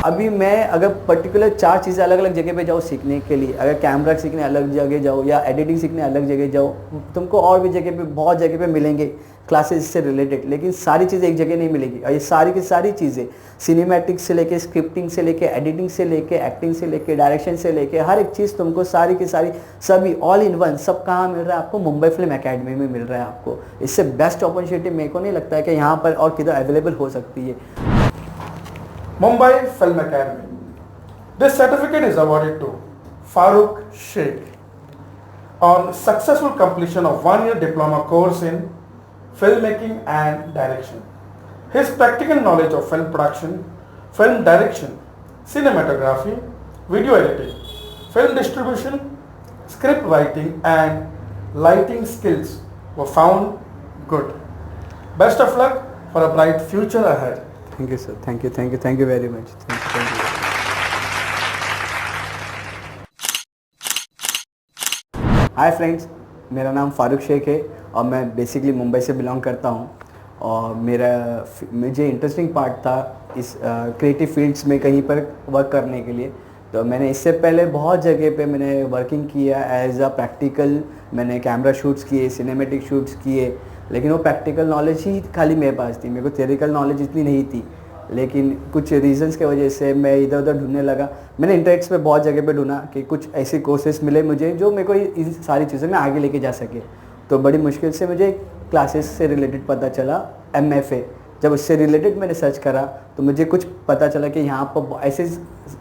अभी मैं अगर पर्टिकुलर 4 चीज़ें अलग अलग जगह पे जाऊँ सीखने के लिए, अगर कैमरा सीखने अलग जगह जाओ या एडिटिंग सीखने अलग जगह जाओ, तुमको और भी जगह पे बहुत जगह पे मिलेंगे क्लासेस से रिलेटेड, लेकिन सारी चीज़ें एक जगह नहीं मिलेगी। और ये सारी की सारी चीज़ें सिनेमैटिक्स से लेके, स्क्रिप्टिंग से लेके, एडिटिंग से लेके, एक्टिंग से लेके, डायरेक्शन से लेके, हर एक चीज़ तुमको सारी की सारी सभी ऑल इन वन सब कहाँ मिल रहा है आपको? मुंबई फिल्म एकेडमी में मिल रहा है आपको। इससे बेस्ट अपॉर्चुनिटी मेरे को नहीं लगता है कि यहाँ पर और किधर अवेलेबल हो सकती है। Mumbai Film Academy. This certificate is awarded to Farooq Sheikh on successful completion of 1-year diploma course in filmmaking and direction. His practical knowledge of film production, film direction, cinematography, video editing, film distribution, script writing and lighting skills were found good. Best of luck for a bright future ahead. Thank you sir, thank you very much, thank you. Hi friends, मेरा नाम फारूक शेख है और मैं basically Mumbai से belong करता हूँ। और मुझे इंटरेस्टिंग पार्ट था इस क्रिएटिव फील्ड्स में कहीं पर वर्क करने के लिए। तो मैंने इससे पहले बहुत जगह पे मैंने वर्किंग किया एज अ प्रैक्टिकल। मैंने कैमरा शूट्स किए, सिनेमेटिक शूट्स किए, लेकिन वो प्रैक्टिकल नॉलेज ही खाली मेरे पास थी, मेरे को थियोरिकल नॉलेज इतनी नहीं थी। लेकिन कुछ रीजंस के वजह से मैं इधर उधर ढूंढने लगा। मैंने इंटरनेट्स पे बहुत जगह पे ढूंढा कि कुछ ऐसे कोर्सेज मिले मुझे जो मेरे को इन सारी चीज़ों में आगे लेके जा सके। तो बड़ी मुश्किल से मुझे क्लासेस से रिलेटेड पता चला, MFA। जब उससे रिलेटेड मैंने सर्च करा तो मुझे कुछ पता चला कि यहाँ पर ऐसे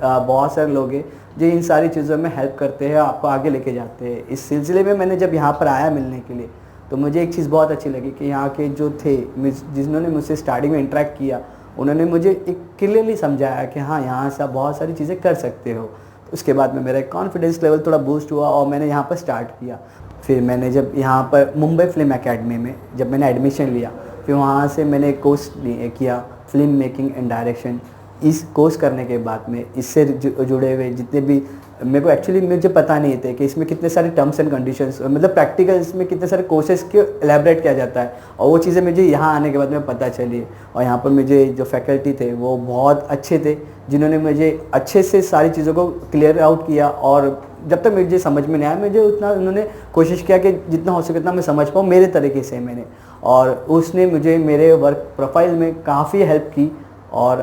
बहुत सारे लोग हैं जो इन सारी चीज़ों में हेल्प करते हैं, आपको आगे लेके जाते हैं। इस सिलसिले में मैंने जब यहाँ पर आया मिलने के लिए तो मुझे एक चीज़ बहुत अच्छी लगी कि यहाँ के जो थे जिन्होंने मुझसे स्टार्टिंग में इंटरेक्ट किया, उन्होंने मुझे एक क्लियरली समझाया कि हाँ, यहाँ से आप बहुत सारी चीज़ें कर सकते हो। तो उसके बाद में मेरा कॉन्फिडेंस लेवल थोड़ा बूस्ट हुआ और मैंने यहाँ पर स्टार्ट किया। फिर मैंने जब यहाँ पर मुंबई फिल्म एकेडमी में जब मैंने एडमिशन लिया, फिर वहाँ से मैंने कोर्स किया फिल्म मेकिंग एंड डायरेक्शन। इस कोर्स करने के बाद में इससे जुड़े हुए जितने भी मेरे को एक्चुअली मुझे पता नहीं थे कि इसमें कितने सारे टर्म्स एंड कंडीशंस, मतलब प्रैक्टिकल इसमें कितने सारे कोर्सेज के एलेबरेट किया जाता है, और वो चीज़ें मुझे यहाँ आने के बाद में पता चली। और यहाँ पर मुझे जो फैकल्टी थे वो बहुत अच्छे थे, जिन्होंने मुझे अच्छे से सारी चीज़ों को क्लियर आउट किया। और जब तक मुझे समझ में नहीं आया, मुझे उतना उन्होंने कोशिश किया कि जितना हो सके उतना मैं समझ पाऊँ मेरे तरीके से मैंने। और उसने मुझे मेरे वर्क प्रोफाइल में काफ़ी हेल्प की। और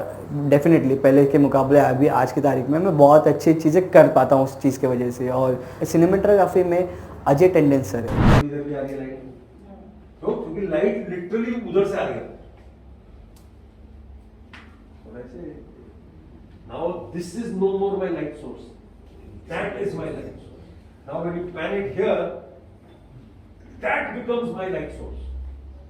डेफिनेटली पहले के मुकाबले अभी आज की तारीख में मैं बहुत अच्छी चीज़ें कर पाता हूँ उस चीज़ की वजह से। और सिनेमेटोग्राफी में अजय टंडन सर है। इधर भी आ रही है लाइट, तो क्योंकि लाइट लिटरली उधर से आ रही है। वैसे now this is no more my light source, that is my light source. Now when you pan it here, that becomes my light source.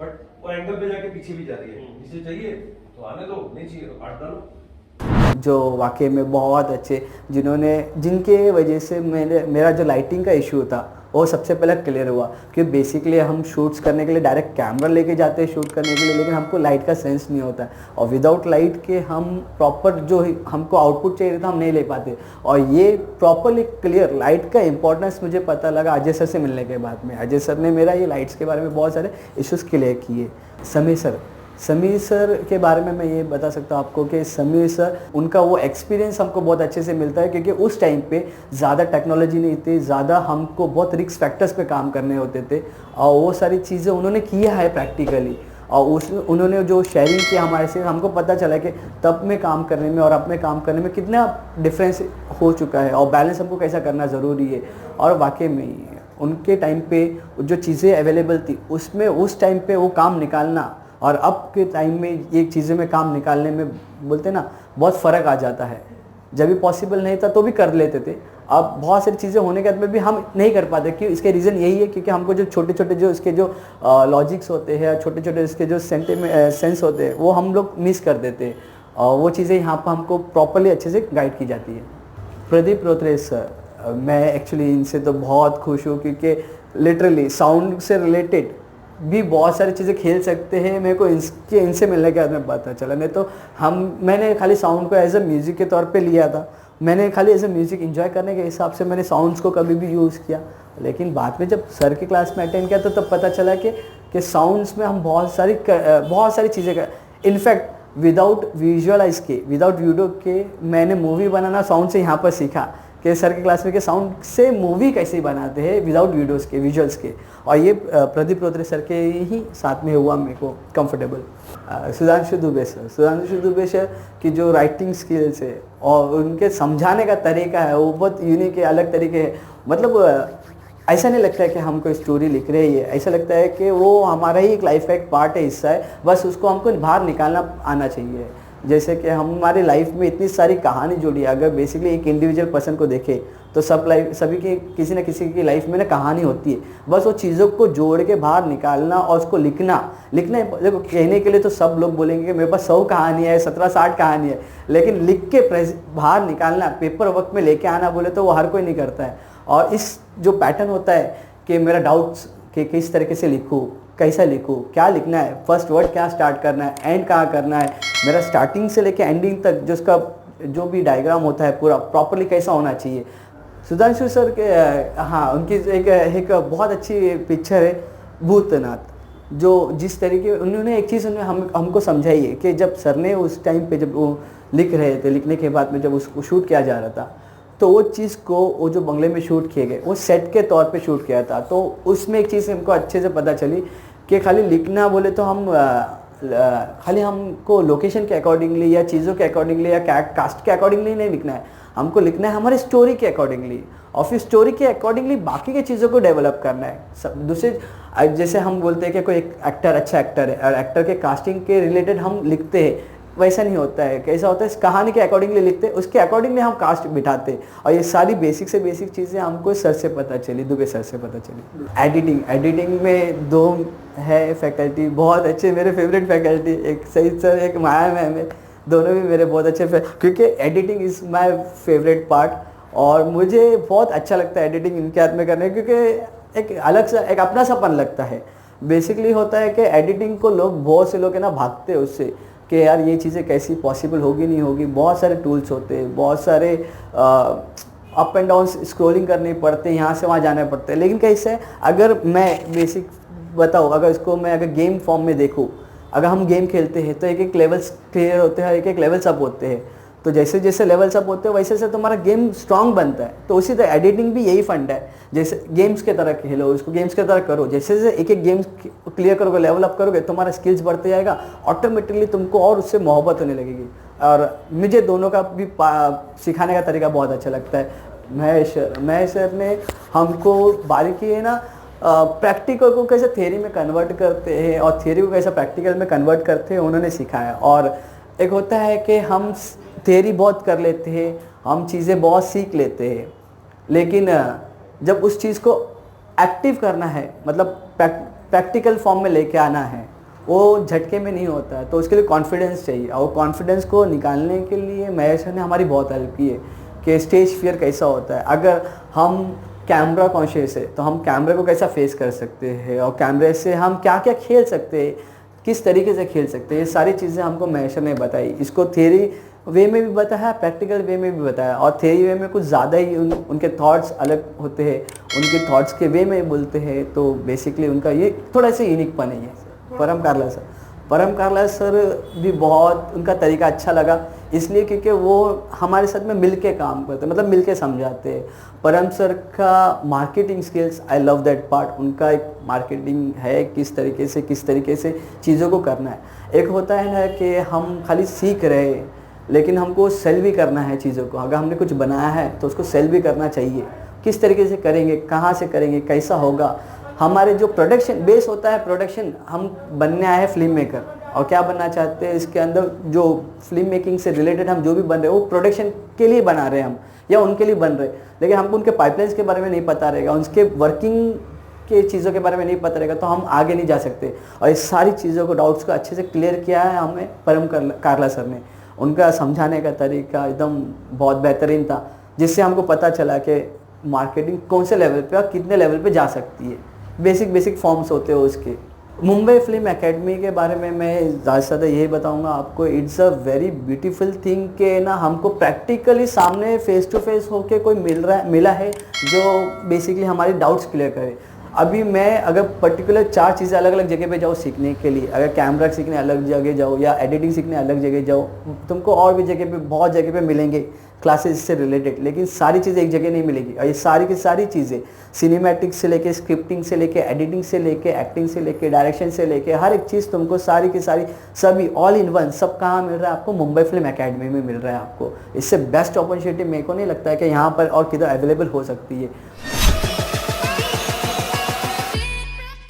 But वो एंगल पे जाके पीछे भी जा रही है। जिसे चाहिए तो आने दो, नहीं चाहिए तो काट डालो। जो वाकई में बहुत अच्छे, जिनके वजह से मेरा जो लाइटिंग का इशू था वो सबसे पहले क्लियर हुआ। क्योंकि बेसिकली हम शूट्स करने के लिए डायरेक्ट कैमरा लेके जाते हैं शूट करने के लिए, लेकिन हमको लाइट का सेंस नहीं होता है। और विदाउट लाइट के हम प्रॉपर जो हमको आउटपुट चाहिए था हम नहीं ले पाते। और ये प्रॉपरली क्लियर लाइट का इंपॉर्टेंस मुझे पता लगा अजय सर से मिलने के बाद में। अजय सर ने मेरा ये लाइट्स के बारे में बहुत सारे इश्यूज़ क्लियर किए। समीर सर के बारे में मैं ये बता सकता हूँ आपको कि समीर सर, उनका वो एक्सपीरियंस हमको बहुत अच्छे से मिलता है, क्योंकि उस टाइम पे ज़्यादा टेक्नोलॉजी नहीं थी, ज़्यादा हमको बहुत रिस्क फैक्टर्स पे काम करने होते थे। और वो सारी चीज़ें उन्होंने किया है प्रैक्टिकली। और उन्होंने जो शेयरिंग किया हमारे से, हमको पता चला कि तब में काम करने में और अब में काम करने में कितना डिफरेंस हो चुका है और बैलेंस हमको कैसा करना ज़रूरी है। और वाकई में उनके टाइम पे जो चीज़ें अवेलेबल थी उसमें उस टाइम पे वो काम निकालना और अब के टाइम में ये चीज़ें में काम निकालने में बोलते ना बहुत फ़र्क आ जाता है। जब भी पॉसिबल नहीं था तो भी कर लेते थे, अब बहुत सारी चीज़ें होने के बाद में भी हम नहीं कर पाते। क्यों? इसके रीज़न यही है क्योंकि हमको जो छोटे छोटे जो इसके जो लॉजिक्स होते हैं, छोटे छोटे इसके जो सेंस होते हैं वो हम लोग मिस कर देते हैं। और वो चीज़ें यहाँ पर हमको प्रॉपरली अच्छे से गाइड की जाती है। प्रदीप रोत्रे सर, मैं एक्चुअली इनसे तो बहुत खुश हूँ, क्योंकि लिटरली साउंड से रिलेटेड भी बहुत सारी चीज़ें खेल सकते हैं। मेरे को इनसे मिलने के बाद में पता चला। नहीं तो मैंने खाली साउंड को एज अ म्यूज़िक के तौर पे लिया था। मैंने खाली एज अ म्यूज़िक एंजॉय करने के हिसाब से मैंने साउंड्स को कभी भी यूज़ किया। लेकिन बाद में जब सर की क्लास में अटेंड किया तो तब पता चला कि साउंड्स में हम बहुत सारी चीज़ें कर, इनफैक्ट विदाउट विजुअलाइज के, विदाउट वीडियो के मैंने मूवी बनाना साउंड से यहाँ पर सीखा कि सर के क्लास में के साउंड से मूवी कैसे बनाते हैं विदाउट वीडियोस के, विजुअल्स के। और ये प्रदीप रोत्रे सर के ही साथ में हुआ मेरे को कंफर्टेबल। सुधांशु दुबे सर की जो राइटिंग स्किल्स है और उनके समझाने का तरीका है वो बहुत यूनिक है, अलग तरीके है। मतलब ऐसा नहीं लगता है कि हम कोई स्टोरी लिख रहे हैं, ऐसा लगता है कि वो हमारा ही एक लाइफ का एक पार्ट है, हिस्सा है, बस उसको हमको बाहर निकालना आना चाहिए। जैसे कि हमारे लाइफ में इतनी सारी कहानी जुड़ी है, अगर बेसिकली एक इंडिविजुअल पर्सन को देखें तो सभी की किसी न किसी की लाइफ में ना कहानी होती है, बस वो चीज़ों को जोड़ के बाहर निकालना और उसको लिखना। देखो कहने के लिए तो सब लोग बोलेंगे कि मेरे पास 100 कहानी है, 17-60 कहानी है, लेकिन लिख के बाहर निकालना, पेपर वर्क में लेके आना बोले तो वो हर कोई नहीं करता है। और इस जो पैटर्न होता है कि मेरा डाउट्स कि किस तरीके से लिखूँ, कैसा लिखूँ, क्या लिखना है, फर्स्ट वर्ड क्या स्टार्ट करना है, एंड कहाँ करना है, मेरा स्टार्टिंग से लेके एंडिंग तक जो उसका जो भी डायग्राम होता है पूरा प्रॉपरली कैसा होना चाहिए। सुधांशु सर के हाँ, उनकी एक बहुत अच्छी पिक्चर है भूतनाथ, जो जिस तरीके उन्होंने एक चीज़ हमको समझाई है कि जब सर ने उस टाइम पे जब वो लिख रहे थे, लिखने के बाद में जब उसको शूट किया जा रहा था तो वो चीज़ को वो जो बंगले में शूट किए गए वो सेट के तौर पे शूट किया था। तो उसमें एक चीज़ हमको अच्छे से पता चली कि खाली लिखना बोले तो हम खाली हमको लोकेशन के अकॉर्डिंगली या चीज़ों के अकॉर्डिंगली या कास्ट के अकॉर्डिंगली नहीं लिखना है, हमको लिखना है हमारे स्टोरी के अकॉर्डिंगली, और फिर स्टोरी के अकॉर्डिंगली बाकी की चीज़ों को डेवलप करना है। सब दूसरे जैसे हम बोलते हैं कि कोई एक एक्टर अच्छा एक्टर है और एक्टर के कास्टिंग के रिलेटेड हम लिखते हैं, वैसा नहीं होता है। कैसा होता है, इस कहानी के अकॉर्डिंगली लिखते हैं, उसके अकॉर्डिंगली हम कास्ट बिठाते हैं। और ये सारी बेसिक से बेसिक चीज़ें हमको सर से पता चली, दुबे सर से पता चली। एडिटिंग में 2 है फैकल्टी बहुत अच्छे, मेरे फेवरेट फैकल्टी, एक सईद सर, एक माया मैम है, दोनों भी मेरे बहुत अच्छे क्योंकि editing is my favourite part और मुझे बहुत अच्छा लगता है एडिटिंग इनके हाथ में करने, क्योंकि एक अलग सा एक अपना सापन लगता है। बेसिकली होता है कि एडिटिंग को बहुत से लोग है ना भागते हैं उससे कि यार ये चीज़ें कैसी पॉसिबल होगी नहीं होगी, बहुत सारे टूल्स होते हैं, बहुत सारे अप एंड डाउन स्क्रॉलिंग करने पड़ते हैं, यहाँ से वहाँ जाने पड़ते हैं। लेकिन कैसे अगर मैं बेसिक बताऊँ, अगर इसको मैं अगर गेम फॉर्म में देखूँ, अगर हम गेम खेलते हैं तो एक एक लेवल्स क्लियर होते हैं, एक एक लेवल्स अप होते हैं, तो जैसे जैसे लेवल्स अप होते हैं वैसे से तुम्हारा गेम स्ट्रांग बनता है। तो उसी तरह एडिटिंग भी यही फंड है, जैसे गेम्स के तरह खेलो, इसको गेम्स के तरह करो, जैसे जैसे एक एक गेम्स क्लियर करोगे, लेवल अप करोगे, तुम्हारा स्किल्स बढ़ते जाएगा, ऑटोमेटिकली तुमको और उससे मोहब्बत होने लगेगी। और मुझे दोनों का भी सिखाने का तरीका बहुत अच्छा लगता है। महेश सर ने हमको बारीकी है ना प्रैक्टिकल को कैसे थ्योरी में कन्वर्ट करते हैं और थ्योरी को कैसे प्रैक्टिकल में कन्वर्ट करते हैं उन्होंने सिखाया। और एक होता है कि हम थ्योरी बहुत कर लेते हैं, हम चीज़ें बहुत सीख लेते हैं, लेकिन जब उस चीज़ को एक्टिव करना है, मतलब प्रैक्टिकल फॉर्म में लेके आना है, वो झटके में नहीं होता है। तो उसके लिए कॉन्फिडेंस चाहिए, और कॉन्फिडेंस को निकालने के लिए महेश ने हमारी बहुत हेल्प की है कि स्टेज फियर कैसा होता है। अगर हम कैमरा कॉन्शियस है तो हम कैमरे को कैसा फेस कर सकते हैं, और कैमरे से हम क्या क्या खेल सकते हैं, किस तरीके से खेल सकते हैं, ये सारी चीज़ें हमको महेश ने बताई। इसको थियरी वे में भी बताया, प्रैक्टिकल वे में भी बताया, और थियरी वे में कुछ ज़्यादा ही उनके थॉट्स अलग होते हैं, उनके थॉट्स के वे में बोलते हैं, तो बेसिकली उनका ये थोड़ा सा यूनिक नहीं है। परम कारला सर भी बहुत उनका तरीका अच्छा लगा, इसलिए क्योंकि वो हमारे साथ में मिल के काम करते, मतलब मिल के समझाते हैं। परम सर का marketing skills, I love that part. उनका एक मार्केटिंग है, किस तरीके से चीज़ों को करना है। एक होता है ना कि हम खाली सीख रहे हैं, लेकिन हमको सेल भी करना है चीज़ों को। अगर हमने कुछ बनाया है तो उसको सेल भी करना चाहिए। किस तरीके से करेंगे, कहाँ से करेंगे, कैसा होगा। हमारे जो प्रोडक्शन बेस होता है, प्रोडक्शन हम बनने आए हैं फिल्म मेकर, और क्या बनना चाहते हैं, इसके अंदर जो फिल्म मेकिंग से रिलेटेड हम जो भी बन रहे हैं वो प्रोडक्शन के लिए बना रहे हैं हम, या उनके लिए बन रहे हैं, लेकिन हमको उनके पाइपलाइंस के बारे में नहीं पता रहेगा, उनके वर्किंग के चीज़ों के बारे में नहीं पता रहेगा, तो हम आगे नहीं जा सकते। और इस सारी चीज़ों को, डाउट्स को अच्छे से क्लियर किया है हमें परम कारला सर ने। उनका समझाने का तरीका एकदम बहुत बेहतरीन था, जिससे हमको पता चला कि मार्केटिंग कौन से लेवल पे और कितने लेवल पे जा सकती है। बेसिक फॉर्म्स होते हो उसके। मुंबई फिल्म एकेडमी के बारे में मैं ज़्यादा से ज़्यादा यही बताऊंगा आपको, it's a very beautiful thing के ना हमको प्रैक्टिकली सामने फेस टू फेस होके कोई मिला है जो बेसिकली हमारी डाउट्स क्लियर करे। अभी मैं अगर पर्टिकुलर 4 चीज़ें अलग अलग जगह पे जाओ सीखने के लिए, अगर कैमरा सीखने अलग जगह जाओ या एडिटिंग सीखने अलग जगह जाओ, तुमको और भी जगह पे बहुत जगह पे मिलेंगे क्लासेस से रिलेटेड, लेकिन सारी चीज़ें एक जगह नहीं मिलेगी। और ये सारी की सारी चीज़ें सिनेमैटिक्स से लेके, स्क्रिप्टिंग से लेके, एडिटिंग से लेके, एक्टिंग से लेके, डायरेक्शन से लेके, हर एक चीज़ तुमको सारी की सारी सभी ऑल इन वन सब कहाँ मिल रहा है आपको? मुंबई फिल्म एकेडमी में मिल रहा है आपको। इससे बेस्ट अपॉर्चुनिटी मेरे को नहीं लगता है कि यहाँ पर और किधर अवेलेबल हो सकती है।